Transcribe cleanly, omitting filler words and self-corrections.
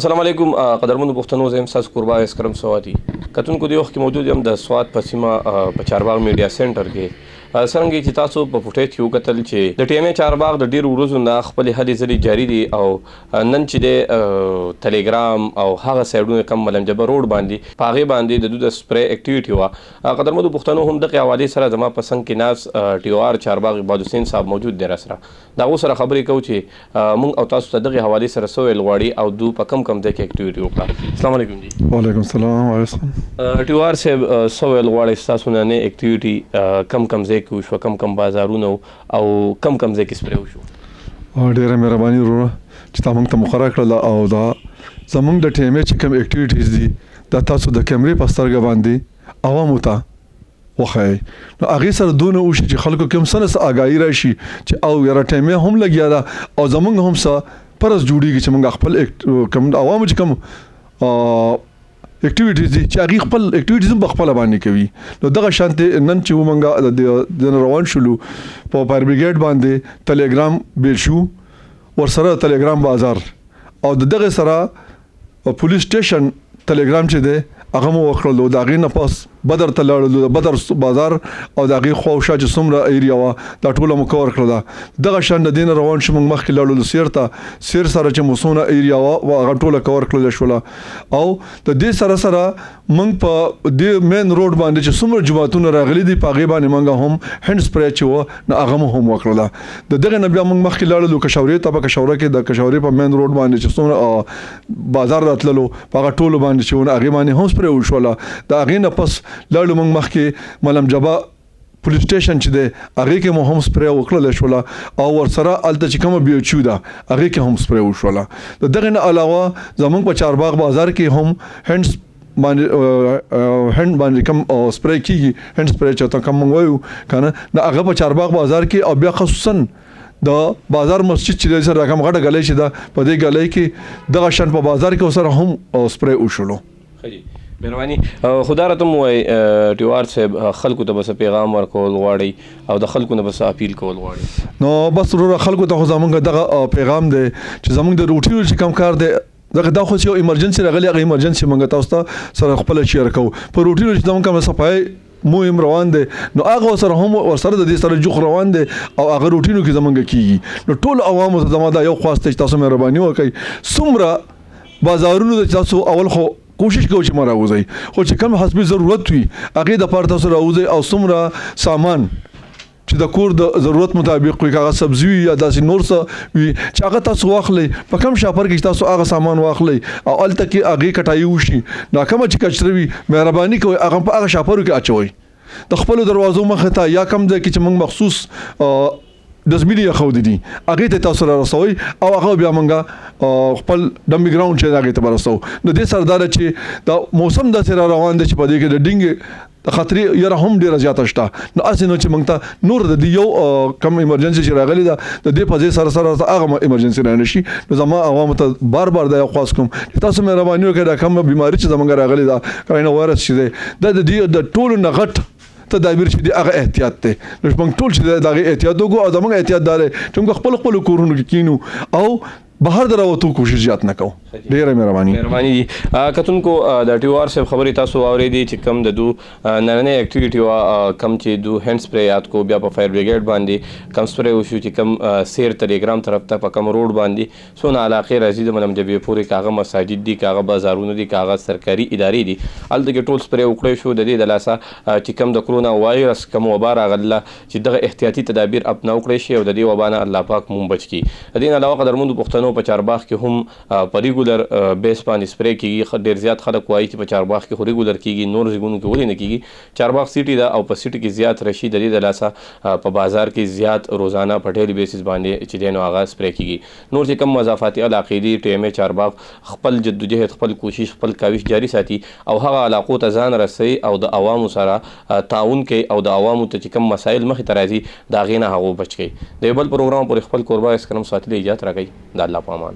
السلام علیکم قدرمنو پښتنو زم ساس قربا اسکرم سواتي کتونکو دی وخت کې موجود یم د سوات په سیمه په چارباغ میډیا سنټر کې څنګه چې تاسو په فوټیج کې وکتل چې د ټیمې چارباغ د ډیرو ورځو نه خپل هلې ځلې جاری دي او نن چې د ټلګرام او هغه سایډونه کم ملنجبه روډ باندې پاغه باندې د دوه سپری اکټیویټي وا قدرمنو پښتنو هم دغه حواله سره زما پسند کې ناس ټي او آر چارباغ عباد حسین صاحب موجود دی سره دا سره خبرې کوو چې مونږ او تاسو ته دغه حواله سره سوال غواړي او دو په کم ځای کې اکټیویټي وکړه. السلام علیکم جی. وعلیکم السلام. ټي او آر صاحب سوال غواړي تاسو نه اکټیویټي کم ځای کې وشو کم بازارونه او کم ځای کې سپری وشو. ډیره مهرباني وروره چې تا موږ ته مخاطره کړله او دا زموږ د ټیمې چې کوم اکټیویټیز دي دا تاسو د کیمرې په سترګه باندې عوامو ته وښایئ. نو هغې سره دونه وشي چې خلکو کې هم څه نه څه اګاهي راشي چې او یاره ټیمې هم لګیا ده او زموږ هم څه پرس جوړیږي چې موږ خپل کوم عوامو چې کوم اکټیویټیز دي چې هغې خپل اکټیویټیز هم په خپله باندې کوي. نو دغه شانتې نن چې موږ د روان شولو په فایر بریګیډ باندې ټلګرام بیل شو ورسره ټلګرام بازار او د دغه سره پولیس سټیشن ټلګرام چې دی هغه مو وکړلو د هغې نه پس بدر ته لاړلو د بدر بازار او د هغې خواوشا چې څومره ایریا وه دا ټوله مو کور کړله. دغه شان د دې نه روان شو موږ مخکې لاړلو سیر ته سیر سره چې مو څومره ایریا وه هغه ټوله کور کړله شوله او د دې سره موږ په دې مین روډ باندې چې څومره جوماتونه راغلي دي په هغې باندې موږ هم هینډ سپری چې وه نو هغه مو هم وکړله. د دغې نه بیا موږ مخکې لاړلو کشورې ته په کشوره کې د کشورې په مین روډ باندې چې څومره بازار راتللو په هغه ټولو باندې چې ونه هغې باندې هم سپری وشوله. د هغې نه پس لاړو موږ مخکې ملم جبا پولیس سټیشن چې دی هغې کې مو هم سپری وکړله شوله او ورسره هلته چې کومه بي ایچ یو ده هغې کې هم سپری وشوله. د دغې نه علاوه زموږ په چارباغ بازار کې هم هند باندې کم سپری کیږي هند سپری چې ته کم وایو کنه د هغه په چارباغ بازار کې او بیا خصوصا د بازار مسجد چې سره رقم غټه غلې چې دا په دې غلې کې دغه شان په بازار کې سره هم سپری وشولو. مهرباني خدا راته مو وای ټي او آر صاحب خلکو ته بس پیغام ورکول غواړي او د خلکو نه بس اپیل کول غواړي. نو بس ورو خلکو ته زمونږ دغه پیغام دی چې زمونږ د روټین چې کم کار دی دغه دا خو یو ایمرجنسي راغلی هغه ایمرجنسي موږ تاسو ته سره خپل شیر کوو په روټین چې زمونږ کوم صفای مهم روان دي نو هغه سره هم ورسره د دې سره جوخ روان دي او هغه روټینو کې زمونږ کیږي. نو ټول عوامو ته زموږ دا یو خواسته تاسو مهرباني وکړئ څومره بازارونو ته تاسو اول خو کوشش کوو چې ما راوځئ خو چې کوم حسبي ضرورت وي هغې دپاره تاسو راوځئ او څومره سامان چې د کور د ضرورت مطابق وي که هغه سبزي وي یا داسې نور څه وي چې هغه تاسو واخلئ په کم شاپر کې چې تاسو هغه سامان واخلئ او هلته کې هغې کټایي وشي دا کومه چې کچره وي مهرباني کوئ هغه په هغه شاپرو کې اچوئ د خپلو دروازو مخې ته یا کم ځای کې چې موږ مخصوص ډسبینې ایښودي دي هغې ته تاسو را رسوئ او هغه بیا موږ خپل ډمبي ګراونډ چې هغې ته به رسوو. نو دې سره دا ده چې دا موسم داسې را روان دی چې په دې کې د ډینګ د خطرې یاره هم ډېره زیاته شته. نو هسې نو چې موږ ته نور د دې یو کم ایمرجنسي چې راغلې ده د دې په ځای سره هغه ایمرجنسي را نه شي. نو زما عوامو ته بار دا یو خواست کوم چې تاسو مهرباني وکړئ دا کومه بیماري چې زموږ راغلې ده کرونا وایرس چې دی دا د دې د ټولو نه غټ تدابیر چې دی هغه احتیاط دی. نو موږ ټول چې دغه احتیاط وکړو او زموږ احتیاط دا دی چې موږ خپل کورونو کې کینو او بهر دراوتو کوشش زیات نه کوو. ډیره مهرباني کتونکو د ټي او آر صاحب خبرې تاسو واورېدې چې کم د دو نننۍ اکټیویټي وه کم چې دو هینډ سپری یاد کو بیا په فایر بریګیډ باندې کم سپری وشو چې کم سیر ټلګرام طرف ته په کم روډ باندې څونه علاقې راځي د ملم جبې پورې که هغه مساجد دي که هغه بازارونه دي که هغه سرکاري ادارې دي هلته کې ټول سپری وکړی شو. د دې د لاسه چې کم د کرونا وایرس کم وبا راغله چې دغه احتیاطي تدابیر اپنا وکړی شي او د دې وبا نه الله پاک مونږ بچ کړي. د دې نه علاوه قدرمنو پښتنو په چارباغ کې هم په ریګولر بیس باندې سپری کیږي. ډېر زیات خلک وایي چې په چارباغ کې خو ریګولر کیږي نور ځایونو کې ولې نه کیږي. چارباغ سیټي ده او په سیټي کې زیات رشي د دې د لاسه په بازار کې زیات روزانه په ډیلی بیسس باندې چې دی نو هغه سپری کیږي. نور چې کم مضافاتي علاقې دي ټی ایم ای چارباغ خپل جدوجهد خپل کوشش خپل کاوش جاري ساتي او هغه علاقو ته ځان رسوي او د عوامو سره تعاون کوي او د عوامو ته چې کم مسایل مخې ته راځي د هغې نه هغو بچ کوي. د یو بل پروګرام پورې خپل کوربه اسکرم ساتلو اجازت راکوي. د الله په امان.